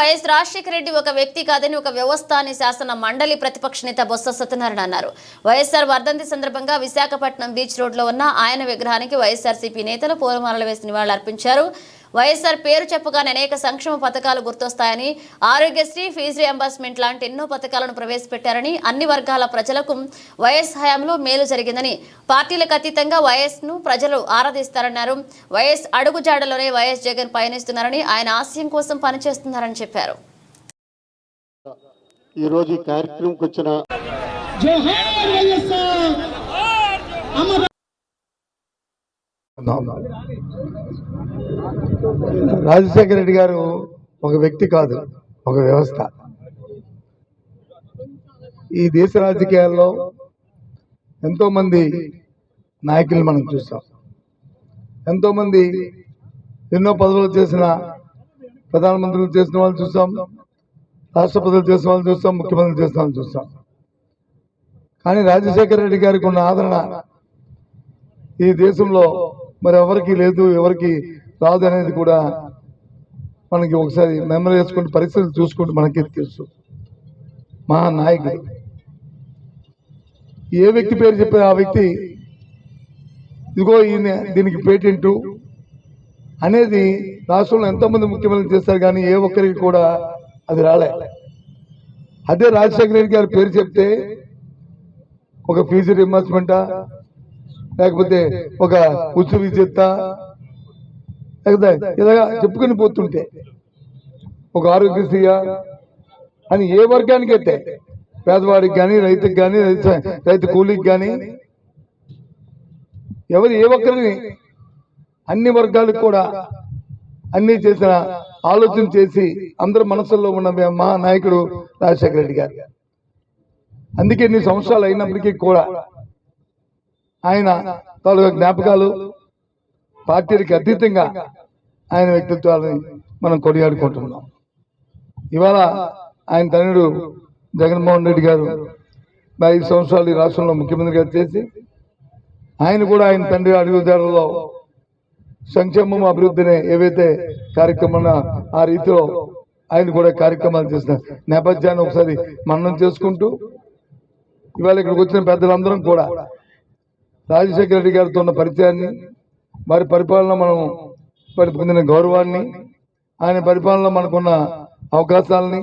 YS Rajasekhara Reddy ఒక వ్యక్తి కాదని ఒక వ్యవస్థ అని శాసన మండలి ప్రతిపక్ష నేత బొత్స సత్యనారాయణ అన్నారు. వైఎస్ఆర్ వర్ధంతి సందర్భంగా విశాఖపట్నం బీచ్ రోడ్లో ఉన్న ఆయన విగ్రహానికి వైఎస్ఆర్సీపీ నేతలు పూలమాలలు వేసి నివాళులర్పించారు. వైఎస్ఆర్ పేరు చెప్పగానే అనేక సంక్షేమ పథకాలు గుర్తొస్తాయని, ఆరోగ్యశ్రీ, ఫీజు రియంబర్స్మెంట్ లాంటి ఎన్నో పథకాలను ప్రవేశపెట్టారని, అన్ని వర్గాల ప్రజలకు వైఎస్ హయాంలో మేలు జరిగిందని, పార్టీలకు అతీతంగా వైఎస్ ను ప్రజలు ఆరాధిస్తారన్నారు. వైఎస్ అడుగుజాడలోనే వైఎస్ జగన్ పయనిస్తున్నారని, ఆయన ఆశయం కోసం పనిచేస్తున్నారని చెప్పారు. ఈ రోజు ఈ కార్యక్రమంకి వచ్చిన రాజశేఖర రెడ్డి గారు ఒక వ్యక్తి కాదు, ఒక వ్యవస్థ. ఈ దేశ రాజకీయాల్లో ఎంతో మంది నాయకులు మనం చూస్తాం. ఎంతో మంది ఎన్నో పదవులు చేసిన ప్రధానమంత్రులు చేసిన వాళ్ళు చూస్తాం, రాష్ట్రపతులు చేసిన వాళ్ళు చూస్తాం, ముఖ్యమంత్రులు చేసిన వాళ్ళు చూస్తాం. కానీ రాజశేఖర రెడ్డి గారికి ఉన్న ఆదరణ ఈ దేశంలో మరి ఎవరికి లేదు, ఎవరికి రాదు అనేది కూడా మనకి ఒకసారి మెమరీ చేసుకుంటూ పరిస్థితులు చూసుకుంటూ మనకి తెలుసు. మహా నాయకుడు ఏ వ్యక్తి పేరు చెప్పే ఆ వ్యక్తి ఇదిగో ఈయన దీనికి పేటెంటు అనేది రాష్ట్రంలో ఎంతోమంది ముఖ్యమంత్రులు చేస్తారు, కానీ ఏ ఒక్కరికి కూడా అది రాలే. అదే రాజశేఖర రెడ్డి గారి పేరు చెప్తే ఒక ఫీజు రియంబర్స్మెంటా, లేకపోతే ఒక ఉచిత విద్యుత్త, లేకపోతే ఇలాగా చెప్పుకొని పోతుంటే ఒక ఆరోగ్యశ్రీయా అని ఏ వర్గానికి అయితే, పేదవాడికి కానీ, రైతుకి కానీ, రైతు కూలీకి కానీ, ఏ ఒక్కరిని అన్ని వర్గాలకు కూడా అన్ని చేసిన ఆలోచన చేసి అందరి మనసుల్లో ఉన్న మా నాయకుడు రాజశేఖర రెడ్డి గారు. అందుకే ఇన్ని సంవత్సరాలు అయినప్పటికీ కూడా ఆయన తాలూకా జ్ఞాపకాలు, పార్టీలకు అతీతంగా ఆయన వ్యక్తిత్వాలని మనం కొనియాడుకుంటున్నాం. ఇవాళ ఆయన తనయుడు జగన్మోహన్ రెడ్డి గారు 5 సంవత్సరాలు ఈ రాష్ట్రంలో ముఖ్యమంత్రిగా చేసి ఆయన కూడా ఆయన తండ్రి అడుగుదారుల్లో సంక్షేమం, అభివృద్ధిని ఏవైతే కార్యక్రమాలు ఆ రీతిలో ఆయన కూడా కార్యక్రమాలు చేసిన నేపథ్యాన్ని ఒకసారి మననం చేసుకుంటూ ఇవాళ ఇక్కడికి వచ్చిన పెద్దలందరం కూడా రాజశేఖర రెడ్డి గారితో ఉన్న పరిచయాన్ని, వారి పరిపాలన మనం పొందిన గౌరవాన్ని, ఆయన పరిపాలనలో మనకున్న అవకాశాలని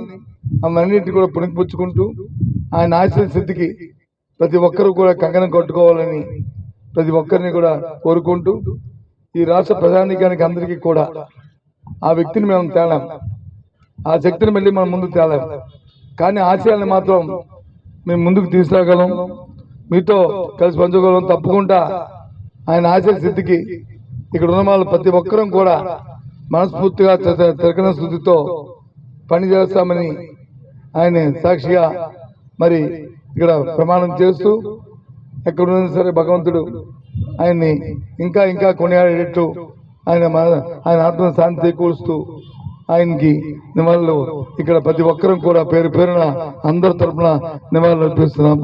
అవన్నింటినీ కూడా పుణికిపుచ్చుకుంటూ ఆయన ఆశయ సిద్ధికి ప్రతి ఒక్కరూ కూడా కంకణం కట్టుకోవాలని ప్రతి ఒక్కరిని కూడా కోరుకుంటూ ఈ రాష్ట్ర ప్రజానీకానికి అందరికీ కూడా ఆ వ్యక్తిని మేము తేలాం, ఆ శక్తిని మళ్ళీ మనం ముందుకు తేలాం. కానీ ఆశయాన్ని మాత్రం మేము ముందుకు తీసుకురాగలం, మీతో కలిసి పంచుకోగలం. తప్పకుండా ఆయన ఆశయ సిద్ధికి ఇక్కడ ఉన్న వాళ్ళు ప్రతి ఒక్కరం కూడా మనస్ఫూర్తిగా తిరగన శుద్ధితో పనిచేస్తామని ఆయన సాక్షిగా మరి ఇక్కడ ప్రమాణం చేస్తూ ఎక్కడున్నా సరే భగవంతుడు ఆయన్ని ఇంకా ఇంకా కొనియాడేటట్టు ఆయన ఆత్మ శాంతి చేకూరుస్తూ ఆయనకి నివాళులు ఇక్కడ ప్రతి ఒక్కరం కూడా పేరు పేరున అందరి తరఫున నివాళులు అర్పిస్తున్నాం.